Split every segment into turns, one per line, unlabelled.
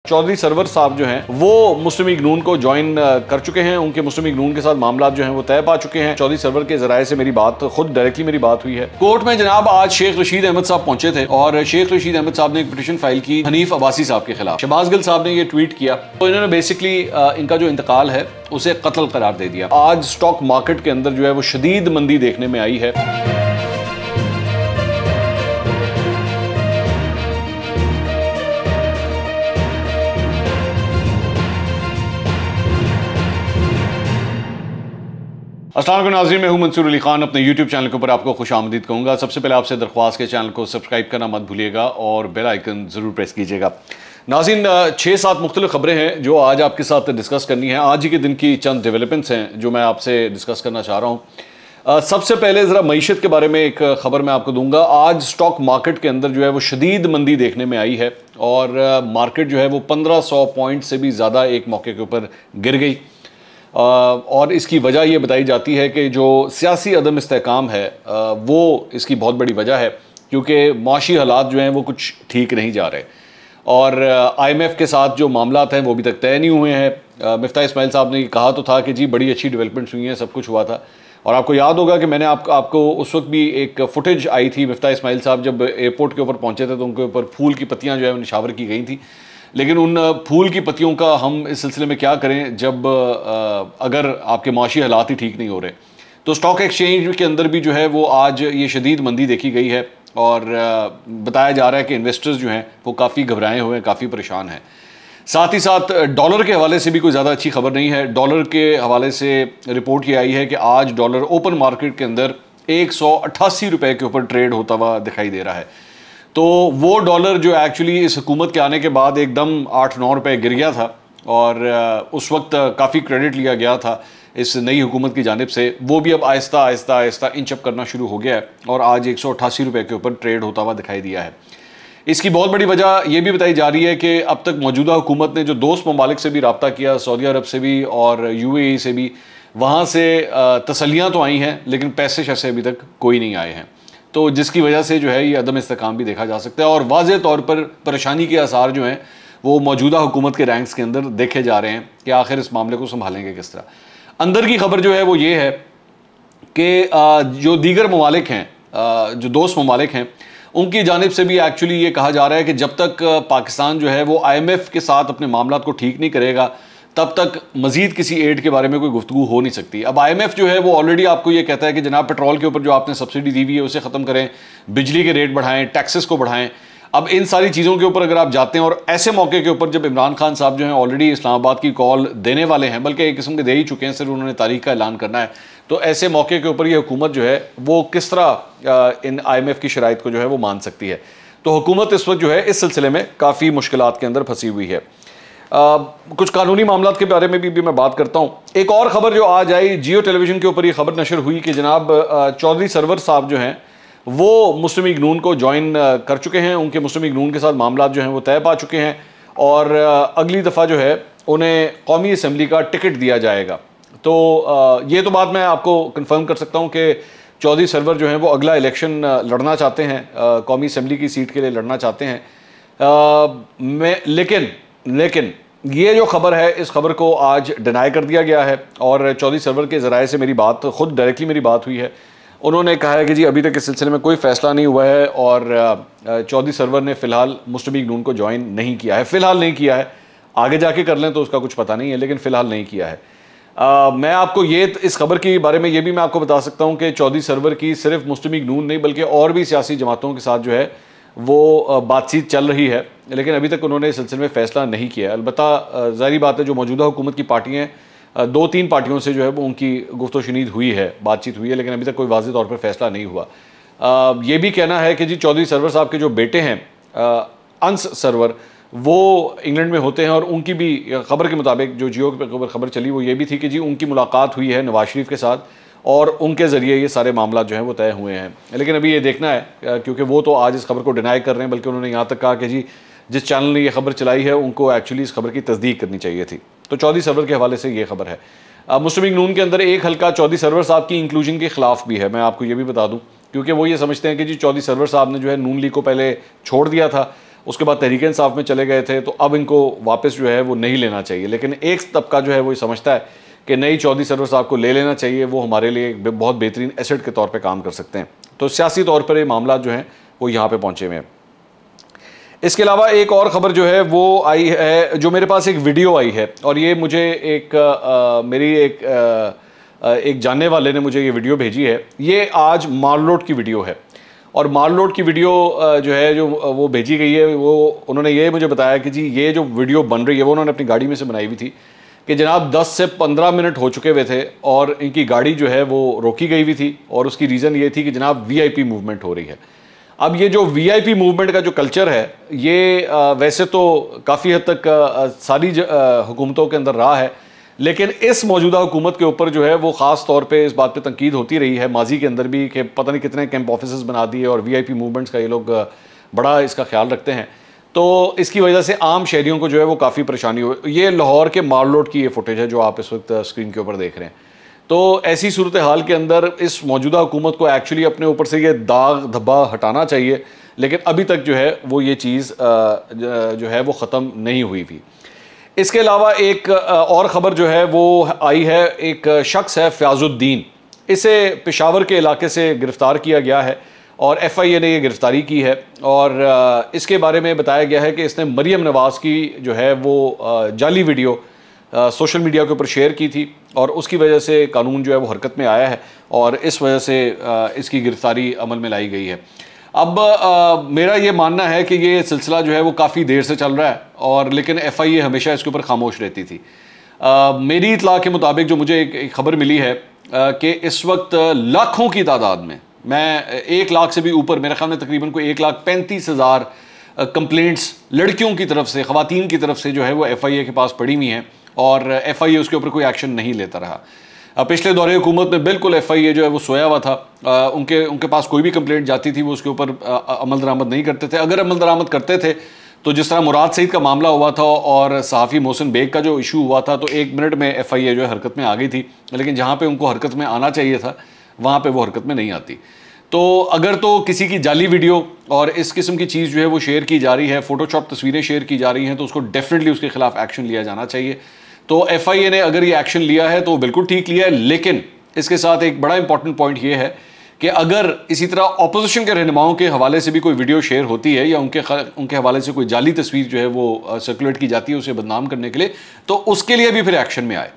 Chaudhary server साहब जो हैं वो मुस्लिम लीग नून को ज्वाइन कर चुके हैं। उनके मुस्लिम लीग नून के साथ मामला जो हैं वो तय पा चुके हैं। चौधरी सरवर के जराये से मेरी बात खुद डायरेक्टली मेरी बात हुई है कोर्ट में। जनाब आज शेख रशीद अहमद साहब पहुंचे थे और शेख रशीद अहमद साहब ने एक पिटीशन फाइल की हनीफ अब्बासी साहब के खिलाफ। शहबाज गिल साहब ने ये ट्वीट किया तो इन्होंने बेसिकली इनका जो इंतकाल है उसे कत्ल करार दे दिया। आज स्टॉक मार्केट के अंदर जो है वो शदीद मंदी देखने में आई है। अस्सलाम वालेकुम नाज़रीन, मैं हूं मंसूर अली खान। अपने YouTube चैनल के ऊपर आपको खुश आमदीद कहूँगा। सबसे पहले आपसे दरख्वास्त के चैनल को सब्सक्राइब करना मत भूलिएगा और बेल आइकन ज़रूर प्रेस कीजिएगा। नाज़रीन 6-7 मुख्तलिफ खबरें हैं जो आज आपके साथ डिस्कस करनी है। आज ही के दिन की चंद डेवलपमेंट्स हैं जो मैं आपसे डिस्कस करना चाह रहा हूँ। सबसे पहले ज़रा मईशत के बारे में एक ख़बर मैं आपको दूंगा। आज स्टॉक मार्केट के अंदर जो है वो शदीद मंदी देखने में आई है और मार्केट जो है वो 1500 पॉइंट से भी ज़्यादा एक मौके के ऊपर गिर गई। और इसकी वजह ये बताई जाती है कि जो सियासी अदम इस्तेहकाम है वो इसकी बहुत बड़ी वजह है, क्योंकि माशी हालात जो हैं वो कुछ ठीक नहीं जा रहे और IMF के साथ जो मामलात हैं वो अभी तक तय नहीं हुए हैं। मिफ्ता इस्माइल साहब ने कहा तो था कि जी बड़ी अच्छी डेवलपमेंट्स हुई हैं, सब कुछ हुआ था। और आपको याद होगा कि मैंने आपको उस वक्त भी एक फुटेज आई थी, मिफ्ता इस्माइल साहब जब एयरपोर्ट के ऊपर पहुँचे थे तो उनके ऊपर फूल की पत्तियाँ जो है निशावर की गई थी। लेकिन उन फूल की पत्तियों का हम इस सिलसिले में क्या करें जब अगर आपके माशी हालात ही ठीक नहीं हो रहे। तो स्टॉक एक्सचेंज के अंदर भी जो है वो आज ये शदीद मंदी देखी गई है और बताया जा रहा है कि इन्वेस्टर्स जो हैं वो काफ़ी घबराए हुए हैं, काफ़ी परेशान हैं। साथ ही साथ डॉलर के हवाले से भी कोई ज़्यादा अच्छी खबर नहीं है। डॉलर के हवाले से रिपोर्ट ये आई है कि आज डॉलर ओपन मार्केट के अंदर 188 रुपये के ऊपर ट्रेड होता हुआ दिखाई दे रहा है। तो वो डॉलर जो एक्चुअली इस हुकूमत के आने के बाद एकदम 8-9 रुपये गिर गया था और उस वक्त काफ़ी क्रेडिट लिया गया था इस नई हुकूमत की जानिब से, वो भी अब आहिस्ता आहिस्ता आहिस्ता इंचअप करना शुरू हो गया है और आज 188 रुपये के ऊपर ट्रेड होता हुआ दिखाई दिया है। इसकी बहुत बड़ी वजह ये भी बताई जा रही है कि अब तक मौजूदा हुकूमत ने जो दोस्त ममालिक से भी रब्ता किया, सऊदी अरब से भी और UAE से भी, वहाँ से तसल्लियाँ तो आई हैं लेकिन पैसे शैसे अभी तक कोई नहीं आए हैं। तो जिसकी वजह से जो है ये अदम इस्तेहकाम भी देखा जा सकता है और वाज़ेह तौर पर परेशानी के आसार जो हैं वो मौजूदा हुकूमत के रैंक्स के अंदर देखे जा रहे हैं कि आखिर इस मामले को संभालेंगे किस तरह। अंदर की खबर जो है वो ये है कि जो दीगर ममालिक हैं, जो दोस्त ममालिक हैं, उनकी जानिब से भी एक्चुअली ये कहा जा रहा है कि जब तक पाकिस्तान जो है वो IMF के साथ अपने मामलात को ठीक नहीं करेगा तब तक मजीद किसी एड के बारे में कोई गुफ्तगू हो नहीं सकती। अब IMF जो है वो ऑलरेडी आपको ये कहता है कि जनाब पेट्रोल के ऊपर जो आपने सब्सिडी दी हुई है उसे ख़त्म करें, बिजली के रेट बढ़ाएं, टैक्सेस को बढ़ाएं। अब इन सारी चीज़ों के ऊपर अगर आप जाते हैं और ऐसे मौके के ऊपर जब इमरान खान साहब जो हैं ऑलरेडी इस्लामाबाद की कॉल देने वाले हैं, बल्कि एक किस्म के दे ही चुके हैं, सिर्फ उन्होंने तारीख का ऐलान करना है, तो ऐसे मौके के ऊपर ये हुकूमत जो है वो किस तरह इन IMF की शराइत को जो है वो मान सकती है। तो हुकूमत इस वक्त जो है इस सिलसिले में काफ़ी मुश्किलात के अंदर फंसी हुई है। कुछ कानूनी मामलात के बारे में भी मैं बात करता हूँ। एक और ख़बर जो आज आई, जियो टेलीविज़न के ऊपर ये खबर नशर हुई कि जनाब चौधरी सरवर साहब जो हैं वो मुस्लिम लीग नून को ज्वाइन कर चुके हैं। उनके मुस्लिम लीग नून के साथ मामला जो हैं वो तय पा चुके हैं और अगली दफ़ा जो है उन्हें कौमी असम्बली का टिकट दिया जाएगा। तो ये तो बात मैं आपको कन्फर्म कर सकता हूँ कि चौधरी सरवर जो हैं वो अगला इलेक्शन लड़ना चाहते हैं, कौमी असम्बली की सीट के लिए लड़ना चाहते हैं। लेकिन ये जो खबर है इस खबर को आज डिनाई कर दिया गया है और चौधरी सरवर के ज़राए से मेरी बात खुद डायरेक्टली मेरी बात हुई है। उन्होंने कहा है कि जी अभी तक इस सिलसिले में कोई फ़ैसला नहीं हुआ है और चौधरी सरवर ने फ़िलहाल मुस्लिम लीग नून को ज्वाइन नहीं किया है। फ़िलहाल नहीं किया है, आगे जाके कर लें तो उसका कुछ पता नहीं है, लेकिन फ़िलहाल नहीं किया है। मैं आपको इस खबर के बारे में ये भी मैं आपको बता सकता हूँ कि चौधरी सरवर की सिर्फ मुस्लिम लीग नून नहीं बल्कि और भी सियासी जमातों के साथ जो है वो बातचीत चल रही है, लेकिन अभी तक उन्होंने इस सिलसिले में फ़ैसला नहीं किया। अलबत्ता ज़ाहिर बात है जो मौजूदा हुकूमत की पार्टियाँ हैं, 2-3 पार्टियों से जो है वो उनकी गुफ्तो शुनीद हुई है, बातचीत हुई है, लेकिन अभी तक कोई वाज़ेह तौर पर फ़ैसला नहीं हुआ। ये भी कहना है कि जी चौधरी सरवर साहब के जो बेटे हैं अंस सरवर, वो इंग्लैंड में होते हैं और उनकी भी खबर के मुताबिक जो जियो पर खबर चली वो ये भी थी कि जी उनकी मुलाकात हुई है नवाज शरीफ के साथ और उनके ज़रिए ये सारे मामला जो हैं वो तय हुए हैं। लेकिन अभी ये देखना है क्योंकि वो तो आज इस खबर को डिनाई कर रहे हैं, बल्कि उन्होंने यहाँ तक कहा कि जी जिस चैनल ने ये खबर चलाई है उनको एक्चुअली इस खबर की तस्दीक करनी चाहिए थी। तो चौधरी सरवर के हवाले से ये खबर है। मुस्लिम लीग नून के अंदर एक हल्का चौधरी सरवर साहब की इंक्लूजन के ख़िलाफ़ भी है, मैं आपको ये भी बता दूँ, क्योंकि वो ये समझते हैं कि जी चौधरी सरवर साहब ने जो है नून लीग को पहले छोड़ दिया था उसके बाद तहरीक इंसाफ में चले गए थे, तो अब इनको वापस जो है वो नहीं लेना चाहिए। लेकिन एक तबका जो है वो समझता है कि नहीं, चौधरी सरवर साहब को ले लेना चाहिए, वो हमारे लिए एक बहुत बेहतरीन एसेट के तौर पे काम कर सकते हैं। तो सियासी तौर पर ये मामला जो हैं वो यहाँ पे पहुँचे हुए हैं। इसके अलावा एक और ख़बर जो है वो आई है, जो मेरे पास एक वीडियो आई है, और ये मुझे मेरी एक जानने वाले ने मुझे ये वीडियो भेजी है। ये आज माल रोड की वीडियो है, और माल रोड की वीडियो जो है जो वो भेजी गई है, वो उन्होंने ये मुझे बताया कि जी ये जो वीडियो बन रही है वो उन्होंने अपनी गाड़ी में से बनाई हुई थी कि जनाब 10 से 15 मिनट हो चुके हुए थे और इनकी गाड़ी जो है वो रोकी गई हुई थी, और उसकी रीज़न ये थी कि जनाब VIP मूवमेंट हो रही है। अब ये जो VIP मूवमेंट का जो कल्चर है, ये वैसे तो काफ़ी हद तक सारी हुकूमतों के अंदर रहा है, लेकिन इस मौजूदा हुकूमत के ऊपर जो है वो ख़ास तौर पे इस बात पे तनकीद होती रही है माजी के अंदर भी कि पता नहीं कितने कैंप ऑफिस बना दिए और VIP मूवमेंट्स का ये लोग बड़ा इसका ख्याल रखते हैं। तो इसकी वजह से आम शहरियों को जो है वो काफ़ी परेशानी हो। ये लाहौर के माल रोड की ये फुटेज है जो आप इस वक्त स्क्रीन के ऊपर देख रहे हैं। तो ऐसी सूरत हाल के अंदर इस मौजूदा हुकूमत को एक्चुअली अपने ऊपर से ये दाग धब्बा हटाना चाहिए, लेकिन अभी तक जो है वो ये चीज़ जो है वो ख़त्म नहीं हुई थी। इसके अलावा एक और ख़बर जो है वो आई है, एक शख्स है फ़याज़ुद्दीन, इसे पेशावर के इलाके से गिरफ़्तार किया गया है और FIA ने ये गिरफ़्तारी की है, और इसके बारे में बताया गया है कि इसने मरियम नवाज़ की जो है वो जाली वीडियो सोशल मीडिया के ऊपर शेयर की थी, और उसकी वजह से कानून जो है वो हरकत में आया है, और इस वजह से इसकी गिरफ़्तारी अमल में लाई गई है। अब मेरा ये मानना है कि ये सिलसिला जो है वो काफ़ी देर से चल रहा है, और लेकिन FIA हमेशा इसके ऊपर खामोश रहती थी। मेरी इतला के मुताबिक जो मुझे एक ख़बर मिली है कि इस वक्त लाखों की तादाद में, मैं 1 लाख से भी ऊपर, मेरे ख्याल में तकरीबन कोई 1,35,000 कंप्लेंट्स लड़कियों की तरफ से, ख़वातीन की तरफ से जो है वो FIA के पास पड़ी हुई हैं, और FIA उसके ऊपर कोई एक्शन नहीं लेता रहा। पिछले दौरे हुकूमत में बिल्कुल FIA जो है वो सोया हुआ था, उनके पास कोई भी कंप्लेंट जाती थी वो उसके ऊपर अमल दरामद नहीं करते थे। अगर अमल दरामद करते थे तो जिस तरह मुराद सईद का मामला हुआ था और सहाफ़ी मोहसिन बेग का जो इशू हुआ था, तो 1 मिनट में FIA जो है हरकत में आ गई थी, लेकिन जहाँ पे उनको हरकत में आना चाहिए था वहाँ पे वो हरकत में नहीं आती। तो अगर तो किसी की जाली वीडियो और इस किस्म की चीज़ जो है वो शेयर की जा रही है, फ़ोटोशॉप तस्वीरें शेयर की जा रही हैं, तो उसको डेफिनेटली उसके खिलाफ एक्शन लिया जाना चाहिए। तो FIA ने अगर ये एक्शन लिया है तो बिल्कुल ठीक लिया है, लेकिन इसके साथ एक बड़ा इंपॉर्टेंट पॉइंट ये है कि अगर इसी तरह अपोजिशन के रहनुमाओं के हवाले से भी कोई वीडियो शेयर होती है या उनके हवाले से कोई जाली तस्वीर जो है वो सर्कुलेट की जाती है उसे बदनाम करने के लिए, तो उसके लिए भी फिर एक्शन में आए।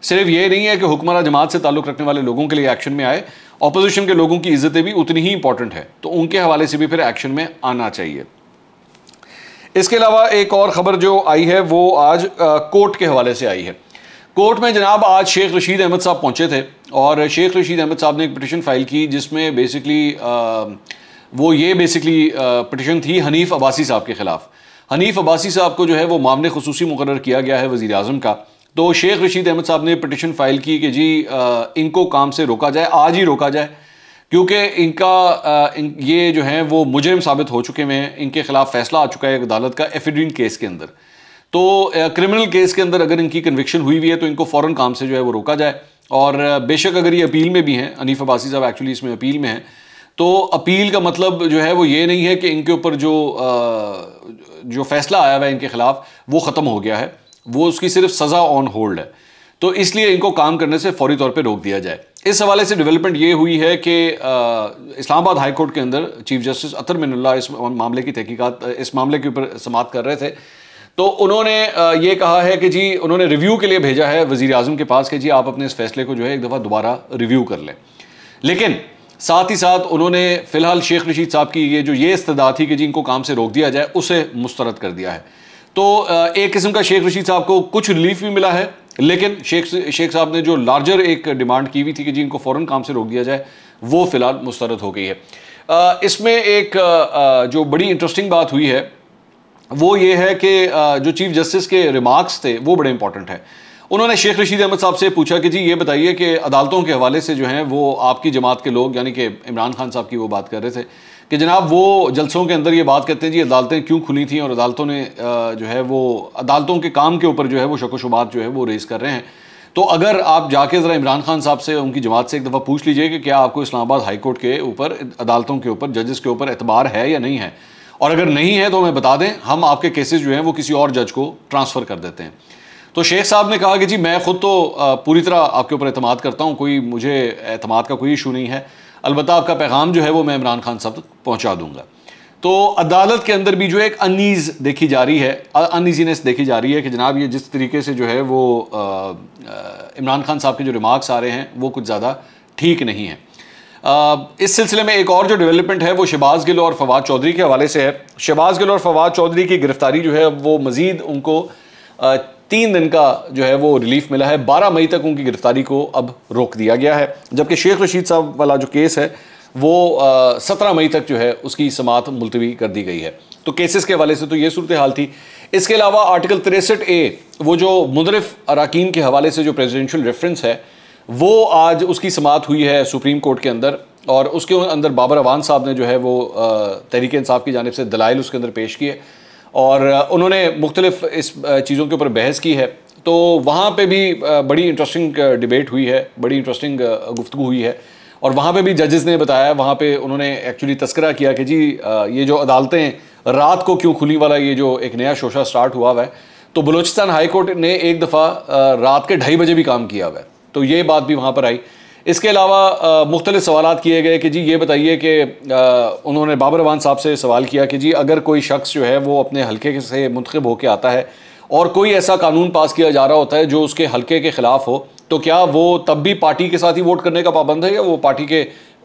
सिर्फ ये नहीं है कि हुक्मरान जमात से ताल्लुक़ रखने वाले लोगों के लिए एक्शन में आए, अपोजिशन के लोगों की इज्जतें भी उतनी ही इंपॉर्टेंट है, तो उनके हवाले से भी फिर एक्शन में आना चाहिए। इसके अलावा एक और ख़बर जो आई है वो आज कोर्ट के हवाले से आई है। कोर्ट में जनाब आज शेख रशीद अहमद साहब पहुंचे थे, और शेख रशीद अहमद साहब ने एक पिटिशन फाइल की जिसमें बेसिकली पिटिशन थी हनीफ अब्बासी साहब के ख़िलाफ़। हनीफ अब्बासी साहब को जो है वो मामले खुसूसी मुकर्रर किया गया है वज़ीर आज़म का। तो शेख रशीद अहमद साहब ने पिटिशन फाइल की कि जी इनको काम से रोका जाए, आज ही रोका जाए, क्योंकि ये जो हैं वो मुजरिम साबित हो चुके हैं, इनके खिलाफ फैसला आ चुका है अदालत का एफिडविन केस के अंदर। तो क्रिमिनल केस के अंदर अगर इनकी कन्विक्शन हुई हुई है तो इनको फ़ौरन काम से जो है वो रोका जाए। और बेशक अगर ये अपील में भी हैं, हनीफ अब्बासी साहब एक्चुअली इसमें अपील में हैं, तो अपील का मतलब जो है वो ये नहीं है कि इनके ऊपर जो फैसला आया हुआ है इनके खिलाफ वो ख़त्म हो गया है, वो उसकी सिर्फ सज़ा ऑन होल्ड है, तो इसलिए इनको काम करने से फौरी तौर पे रोक दिया जाए। इस हवाले से डेवलपमेंट ये हुई है कि इस्लामाबाद हाई कोर्ट के अंदर चीफ जस्टिस अतर मिनुल्लाह इस मामले की तहकीकात, इस मामले के ऊपर समाअत कर रहे थे। तो उन्होंने ये कहा है कि जी उन्होंने रिव्यू के लिए भेजा है वज़ीर आज़म के पास कि जी आप अपने इस फैसले को जो है एक दफ़ा दोबारा रिव्यू कर लें। लेकिन साथ ही साथ उन्होंने फ़िलहाल शेख रशीद साहब की ये इस्तदा थी कि जी इनको काम से रोक दिया जाए, उसे मुस्तरद कर दिया है। तो एक किस्म का शेख रशीद साहब को कुछ रिलीफ भी मिला है, लेकिन शेख साहब ने जो लार्जर एक डिमांड की हुई थी कि जी इनको फ़ौरन काम से रोक दिया जाए, वो फ़िलहाल मुस्तरद हो गई है। इसमें एक जो बड़ी इंटरेस्टिंग बात हुई है वो ये है कि जो चीफ जस्टिस के रिमार्क्स थे वो बड़े इंपॉर्टेंट हैं। उन्होंने शेख रशीद अहमद साहब से पूछा कि जी ये बताइए कि अदालतों के हवाले से जो हैं वो आपकी जमात के लोग, यानी कि इमरान खान साहब की वो बात कर रहे थे कि जनाब वो जलसों के अंदर ये बात कहते हैं जी अदालतें क्यों खुली थी, और अदालतों ने जो है वो अदालतों के काम के ऊपर जो है वो शक व शुबात जो है वो रेज़ कर रहे हैं। तो अगर आप जाके ज़रा इमरान खान साहब से, उनकी जमात से एक दफ़ा पूछ लीजिए कि क्या आपको इस्लामाबाद हाई कोर्ट के ऊपर, अदालतों के ऊपर, जजेस के ऊपर एतबार है या नहीं है। और अगर नहीं है तो हमें बता दें, हम आपके केसेस जो हैं वो किसी और जज को ट्रांसफ़र कर देते हैं। तो शेख साहब ने कहा कि जी मैं ख़ुद तो पूरी तरह आपके ऊपर एतमाद करता हूँ, कोई मुझे एतमाद का कोई इशू नहीं है, अलबत्ता आपका पैगाम जो है वो मैं इमरान खान साहब तक पहुँचा दूँगा। तो अदालत के अंदर भी जो एक अनईज़ देखी जा रही है, अनईजीनेस देखी जा रही है कि जनाब ये जिस तरीके से जो है वो इमरान खान साहब के जो रिमार्क्स आ रहे हैं वो कुछ ज़्यादा ठीक नहीं है। इस सिलसिले में एक और जो डेवलपमेंट है वो शहबाज गिल और फवाद चौधरी के हवाले से है। शहबाज गिल और फवाद चौधरी की गिरफ्तारी जो है वो मज़ीद उनको 3 दिन का जो है वो रिलीफ मिला है। 12 मई तक उनकी गिरफ्तारी को अब रोक दिया गया है, जबकि शेख रशीद साहब वाला जो केस है वो 17 मई तक जो है उसकी समाअत मुलतवी कर दी गई है। तो केसेस के हवाले से तो ये सूरत हाल थी। इसके अलावा आर्टिकल 63A वो जो मुदरिफ अराकीन के हवाले से जो प्रेसिडेंशियल रेफरेंस है वो आज उसकी समाअत हुई है सुप्रीम कोर्ट के अंदर, और उसके अंदर बाबर अवान साहब ने जो है वो तहरीक इंसाफ की जानिब से दलाइल उसके अंदर पेश किए और उन्होंने मुख्तलिफ इस चीज़ों के ऊपर बहस की है। तो वहाँ पे भी बड़ी इंटरेस्टिंग डिबेट हुई है, बड़ी इंटरेस्टिंग गुफ्तगू हुई है, और वहाँ पे भी जजेस ने बताया, वहाँ पे उन्होंने एक्चुअली तस्करा किया कि जी ये जो अदालतें रात को क्यों खुली वाला ये जो एक नया शोशा स्टार्ट हुआ हुआ है, तो बलूचिस्तान हाई कोर्ट ने एक दफ़ा रात के 2:30 बजे भी काम किया हुआ है, तो ये बात भी वहाँ पर आई। इसके अलावा मुख्तलिफ सवालात किए गए कि जी ये बताइए कि उन्होंने बाबर अवान साहब से सवाल किया कि जी अगर कोई शख्स जो है वो अपने हल्के से मुंतखब होकर आता है और कोई ऐसा कानून पास किया जा रहा होता है जो उसके हल्के के ख़िलाफ़ हो, तो क्या वो तब भी पार्टी के साथ ही वोट करने का पाबंद है या वो पार्टी के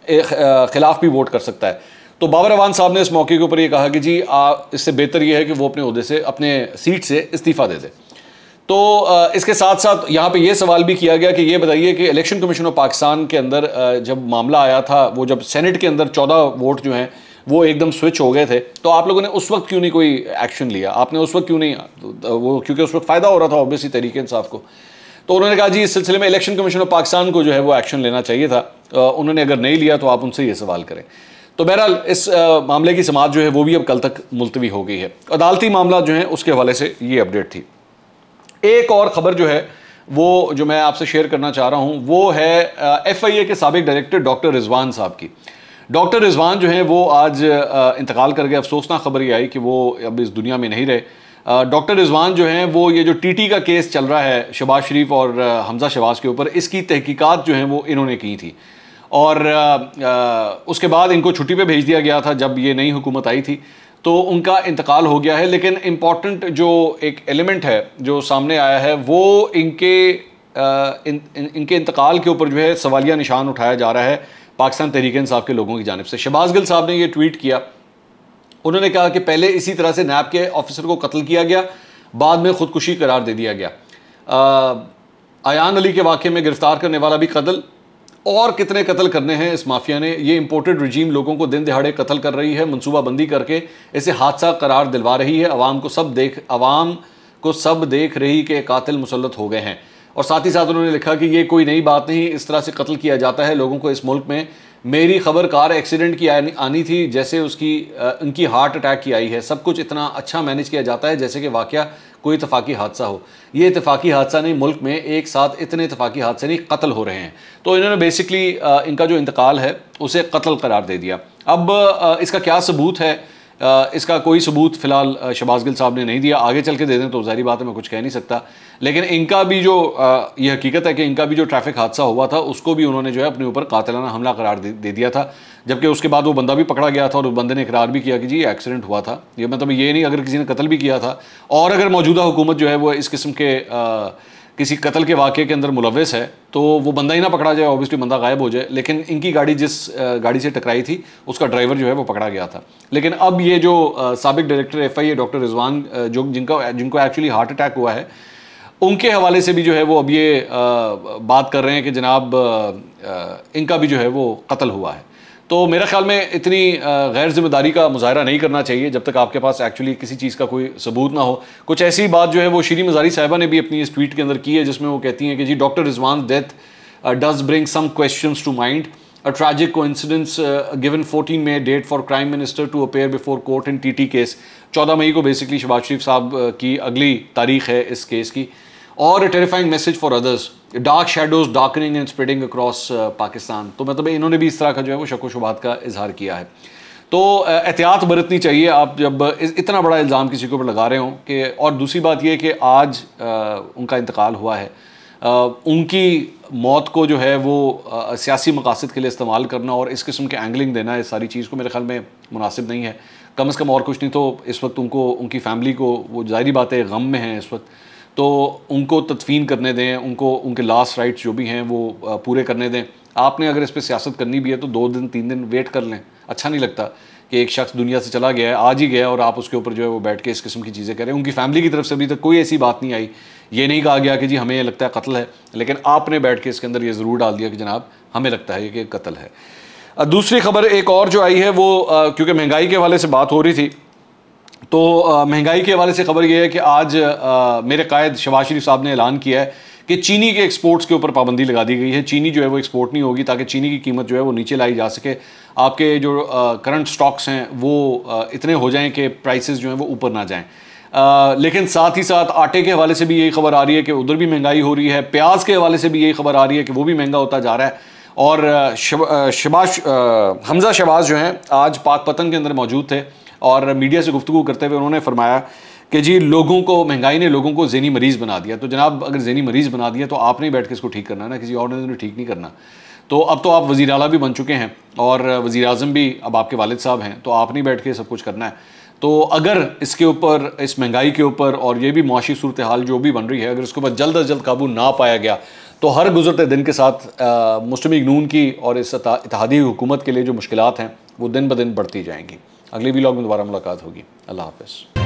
ख़िलाफ़ भी वोट कर सकता है? तो बाबर अवान साहब ने इस मौके के ऊपर ये कहा कि जी इससे बेहतर ये है कि वो अपने ओहदे से, अपने सीट से इस्तीफ़ा दे दे। तो इसके साथ साथ यहाँ पे ये सवाल भी किया गया कि ये बताइए कि इलेक्शन कमीशन ऑफ पाकिस्तान के अंदर जब मामला आया था, वो जब सेनेट के अंदर 14 वोट जो हैं वो एकदम स्विच हो गए थे, तो आप लोगों ने उस वक्त क्यों नहीं कोई एक्शन लिया? आपने उस वक्त क्यों नहीं वो, क्योंकि उस वक्त फ़ायदा हो रहा था ऑब्वियसली तहरीक इंसाफ को। तो उन्होंने कहा जी इस सिलसिले में इलेक्शन कमीशन ऑफ पाकिस्तान को जो है वो एक्शन लेना चाहिए था, उन्होंने अगर नहीं लिया तो आप उनसे ये सवाल करें। तो बहरहाल इस मामले की समाअत जो है वो भी अब कल तक मुलतवी हो गई है। अदालती मामला जो है उसके हवाले से ये अपडेट थी। एक और ख़बर जो है वो जो मैं आपसे शेयर करना चाह रहा हूँ वो है FIA के साबिक डायरेक्टर डॉक्टर रिजवान साहब की। डॉक्टर रिजवान जो है वो आज इंतकाल कर गए। अफसोसनाक खबर ये आई कि वो अब इस दुनिया में नहीं रहे। डॉक्टर रिजवान जो हैं वो ये जो TT का केस चल रहा है शहबाज शरीफ और हमजा शहबाज के ऊपर, इसकी तहकीकात जो हैं वो इन्होंने की थी और उसके बाद इनको छुट्टी पे भेज दिया गया था जब ये नई हुकूमत आई थी, तो उनका इंतकाल हो गया है। लेकिन इम्पॉर्टेंट जो एक एलिमेंट है जो सामने आया है वो इनके इंतकाल के ऊपर जो है सवालिया निशान उठाया जा रहा है पाकिस्तान तहरीक इंसाफ के लोगों की जानिब से। शहबाज गिल साहब ने ये ट्वीट किया, उन्होंने कहा कि पहले इसी तरह से नैब के ऑफिसर को कत्ल किया गया, बाद में खुदकुशी करार दे दिया गया। आयान अली के वाक़े में गिरफ्तार करने वाला भी कत्ल, और कितने कत्ल करने हैं इस माफिया ने। ये इंपोर्टेड रजीम लोगों को दिन दिहाड़े कत्ल कर रही है, मनसूबाबंदी करके इसे हादसा करार दिलवा रही है। आवाम को सब देख रही कि कातिल मुसल्लत हो गए हैं। और साथ ही साथ उन्होंने लिखा कि ये कोई नई बात नहीं, इस तरह से कत्ल किया जाता है लोगों को इस मुल्क में। मेरी खबर कार एक्सीडेंट की आनी थी जैसे उनकी हार्ट अटैक की आई है। सब कुछ इतना अच्छा मैनेज किया जाता है जैसे कि वाकया कोई इतफाकी हादसा हो। ये इतफाकी हादसा नहीं, मुल्क में एक साथ इतने इतफाकी हादसे नहीं, कत्ल हो रहे हैं। तो इन्होंने बेसिकली इनका जो इंतकाल है उसे कत्ल करार दे दिया। अब इसका क्या सबूत है? इसका कोई सबूत फ़िलहाल शहबाज गिल साहब ने नहीं दिया। आगे चल के दे दें तो ज़ाहिर बात है मैं कुछ कह नहीं सकता। लेकिन इनका भी जो ये हकीकत है कि इनका भी जो ट्रैफिक हादसा हुआ था उसको भी उन्होंने जो है अपने ऊपर कातिलाना हमला करार दे दिया था, जबकि उसके बाद वो बंदा भी पकड़ा गया था और उस बंदे ने इकरार भी किया कि जी एक्सीडेंट हुआ था। ये मतलब ये नहीं अगर किसी ने कत्ल भी किया था और अगर मौजूदा हुकूमत जो है वो इस किस्म के किसी कत्ल के वाक़े के अंदर मुलव्वस है तो वो बंदा ही ना पकड़ा जाए, ऑब्वियसली बंदा गायब हो जाए। लेकिन इनकी गाड़ी जिस गाड़ी से टकराई थी उसका ड्राइवर जो है वो पकड़ा गया था। लेकिन अब ये जो साबिक डायरेक्टर FIA डॉक्टर रिजवान जिनको एक्चुअली हार्ट अटैक हुआ है, उनके हवाले से भी जो है वो अब ये बात कर रहे हैं कि जनाब इनका भी जो है वो कत्ल हुआ है। तो मेरे ख्याल में इतनी गैर जिम्मेदारी का मुजाहरा नहीं करना चाहिए जब तक आपके पास एक्चुअली किसी चीज़ का कोई सबूत ना हो। कुछ ऐसी बात जो है वो शीरी मज़ारी साहिबा ने भी अपनी इस ट्वीट के अंदर की है जिसमें वो कहती हैं कि जी doctor Rizwan death does bring some questions to mind, uh tragic coincidence given 14 May date for prime minister to appear before court in TT case. 14 मई को बेसिकली शहबाज शरीफ साहब की अगली तारीख है इस केस की। और terrifying message for others, dark shadows darkening and spreading across Pakistan. तो मतलब इन्होंने भी इस तरह का जो है वो शक व शुबहात का इजहार किया है। तो एहतियात बरतनी चाहिए आप जब इतना बड़ा इल्ज़ाम किसी के ऊपर लगा रहे हों कि। और दूसरी बात यह कि आज उनका इंतकाल हुआ है, उनकी मौत को जो है वो सियासी मकासद के लिए इस्तेमाल करना और इस किस्म के एंगलिंग देना इस सारी चीज़ को मेरे ख्याल में मुनासिब नहीं है। कम से कम और कुछ नहीं तो इस वक्त उनको, उनकी फैमिली को, वो ज़ाहिरी बात है गम में हैं इस वक्त, तो उनको तदफीन करने दें, उनको उनके लास्ट राइट्स जो भी हैं वो पूरे करने दें। आपने अगर इस पर सियासत करनी भी है तो 2 दिन 3 दिन वेट कर लें। अच्छा नहीं लगता कि एक शख्स दुनिया से चला गया है, आज ही गया, और आप उसके ऊपर जो है वो बैठ के इस किस्म की चीज़ें करें। उनकी फैमिली की तरफ से अभी तक कोई ऐसी बात नहीं आई, ये नहीं कहा गया कि जी हमें लगता है कत्ल है, लेकिन आपने बैठ के इसके अंदर ये ज़रूर डाल दिया कि जनाब हमें लगता है कि कत्ल है। दूसरी खबर एक और जो आई है वो क्योंकि महंगाई के हवाले से बात हो रही थी, तो महंगाई के हवाले से खबर यह है कि आज मेरे कायद शहबाज शरीफ साहब ने ऐलान किया है कि चीनी के एक्सपोर्ट्स के ऊपर पाबंदी लगा दी गई है। चीनी जो है वो एक्सपोर्ट नहीं होगी ताकि चीनी की कीमत जो है वो नीचे लाई जा सके। आपके जो करंट स्टॉक्स हैं वो इतने हो जाएं कि प्राइसेस जो हैं वो ऊपर ना जाएं। लेकिन साथ ही साथ आटे के हवाले से भी यही खबर आ रही है कि उधर भी महंगाई हो रही है। प्याज के हवाले से भी यही खबर आ रही है कि वो भी महंगा होता जा रहा है। और हमजा शहबाज जो हैं आज पाकपतन के अंदर मौजूद थे और मीडिया से गुफ्तगू करते हुए उन्होंने फरमाया कि जी लोगों को, महंगाई ने लोगों को ज़हनी मरीज़ बना दिया। तो जनाब अगर ज़हनी मरीज़ बना दिया तो आपने बैठ के इसको ठीक करना है ना, किसी और ने ठीक नहीं करना। तो अब तो आप वज़ीर आला भी बन चुके हैं और वज़ीर आज़म भी अब आपके वालिद साहब हैं, तो आपने बैठ के सब कुछ करना है। तो अगर इसके ऊपर, इस महंगाई के ऊपर और ये भी मुआशी सूरत हाल जो भी बन रही है, अगर इसके ऊपर जल्द अज जल्द काबू ना पाया गया तो हर गुजरते दिन के साथ मुस्लिम लीग नून की और इस इत्तेहादी हुकूमत के लिए जो मुश्किलात हैं वो दिन ब दिन बढ़ती जाएंगी। अगले व्लॉग में दोबारा मुलाकात होगी। अल्लाह हाफ़िज़।